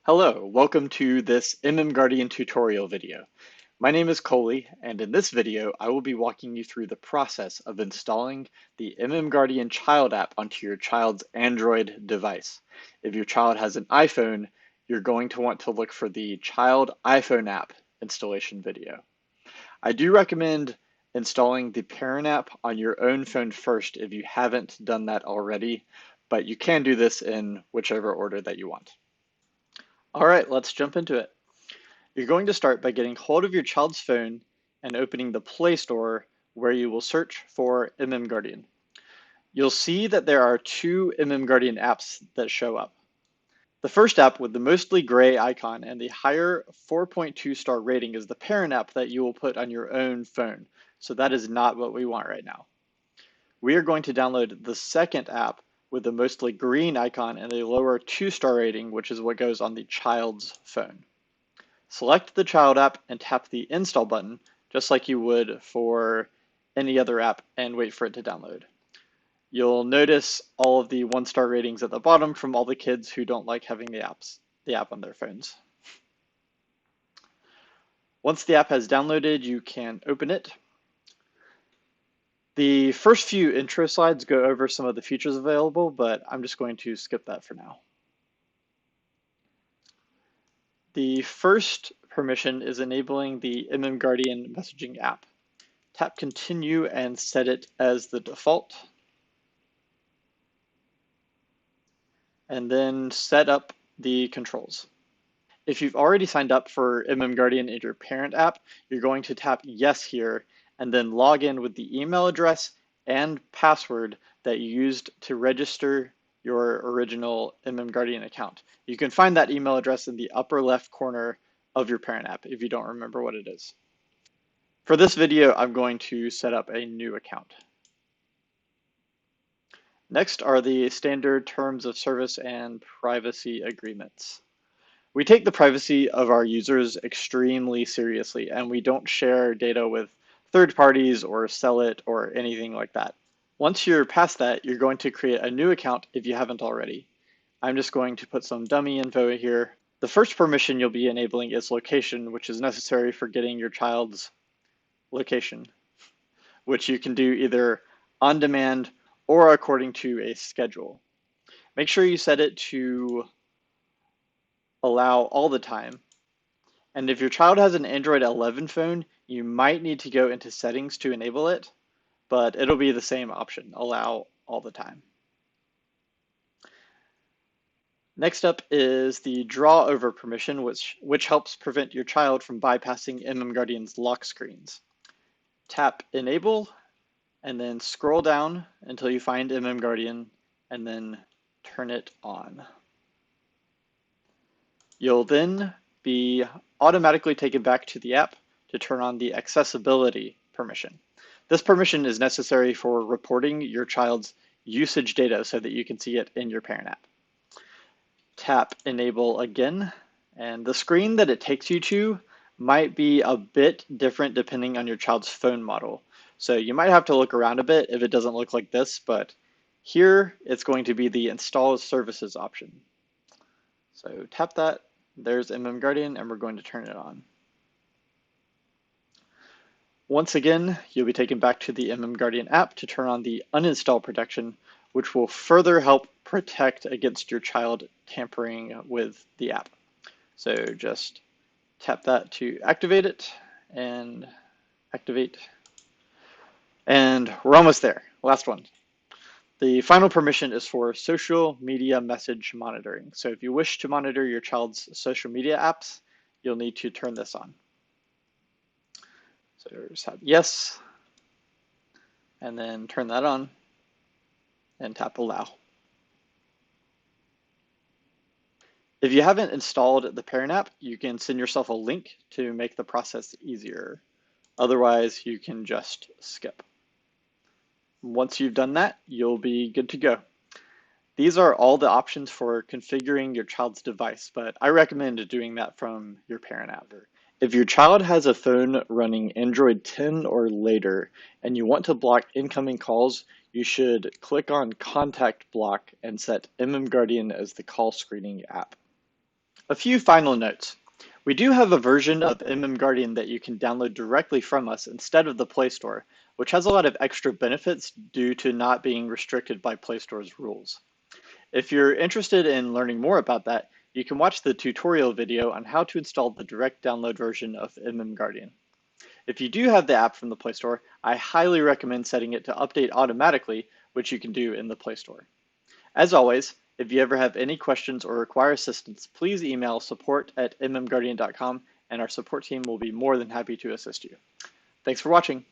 Hello, welcome to this MMGuardian tutorial video. My name is Coley, and in this video, I will be walking you through the process of installing the MMGuardian Child app onto your child's Android device. If your child has an iPhone, you're going to want to look for the Child iPhone app installation video. I do recommend installing the parent app on your own phone first if you haven't done that already, but you can do this in whichever order that you want. All right, let's jump into it. You're going to start by getting hold of your child's phone and opening the Play Store where you will search for MMGuardian. You'll see that there are two MMGuardian apps that show up. The first app with the mostly gray icon and the higher 4.2 star rating is the parent app that you will put on your own phone. So that is not what we want right now. We are going to download the second app with the mostly green icon and a lower 2-star rating, which is what goes on the child's phone. Select the child app and tap the install button, just like you would for any other app, and wait for it to download. You'll notice all of the 1-star ratings at the bottom from all the kids who don't like having the app on their phones. Once the app has downloaded, you can open it. The first few intro slides go over some of the features available, but I'm just going to skip that for now. The first permission is enabling the MMGuardian messaging app. Tap continue and set it as the default. And then set up the controls. If you've already signed up for MMGuardian in your parent app, you're going to tap yes here and then log in with the email address and password that you used to register your original MMGuardian account. You can find that email address in the upper left corner of your parent app if you don't remember what it is. For this video, I'm going to set up a new account. Next are the standard terms of service and privacy agreements. We take the privacy of our users extremely seriously, and we don't share data with third parties or sell it or anything like that. Once you're past that, you're going to create a new account if you haven't already. I'm just going to put some dummy info here. The first permission you'll be enabling is location, which is necessary for getting your child's location, which you can do either on demand or according to a schedule. Make sure you set it to allow all the time. And if your child has an Android 11 phone, you might need to go into settings to enable it, but it'll be the same option, allow all the time. Next up is the draw over permission, which helps prevent your child from bypassing MMGuardian's lock screens. Tap enable and then scroll down until you find MMGuardian and then turn it on. You'll then be automatically taken back to the app to turn on the accessibility permission. This permission is necessary for reporting your child's usage data so that you can see it in your parent app. Tap enable again, and the screen that it takes you to might be a bit different depending on your child's phone model. So you might have to look around a bit if it doesn't look like this, but here it's going to be the install services option. So tap that, there's MMGuardian, and we're going to turn it on. Once again, you'll be taken back to the MMGuardian app to turn on the uninstall protection, which will further help protect against your child tampering with the app. So just tap that to activate it and activate. And we're almost there. Last one. The final permission is for social media message monitoring. So if you wish to monitor your child's social media apps, you'll need to turn this on. So just tap yes, and then turn that on, and tap allow. If you haven't installed the parent app, you can send yourself a link to make the process easier. Otherwise, you can just skip. Once you've done that, you'll be good to go. These are all the options for configuring your child's device, but I recommend doing that from your parent app. If your child has a phone running Android 10 or later and you want to block incoming calls, you should click on Contact Block and set MMGuardian as the call screening app. A few final notes. We do have a version of MMGuardian that you can download directly from us instead of the Play Store, which has a lot of extra benefits due to not being restricted by Play Store's rules. If you're interested in learning more about that, you can watch the tutorial video on how to install the direct download version of MMGuardian. If you do have the app from the Play Store, I highly recommend setting it to update automatically, which you can do in the Play Store. As always, if you ever have any questions or require assistance, please email support@mmguardian.com and our support team will be more than happy to assist you. Thanks for watching.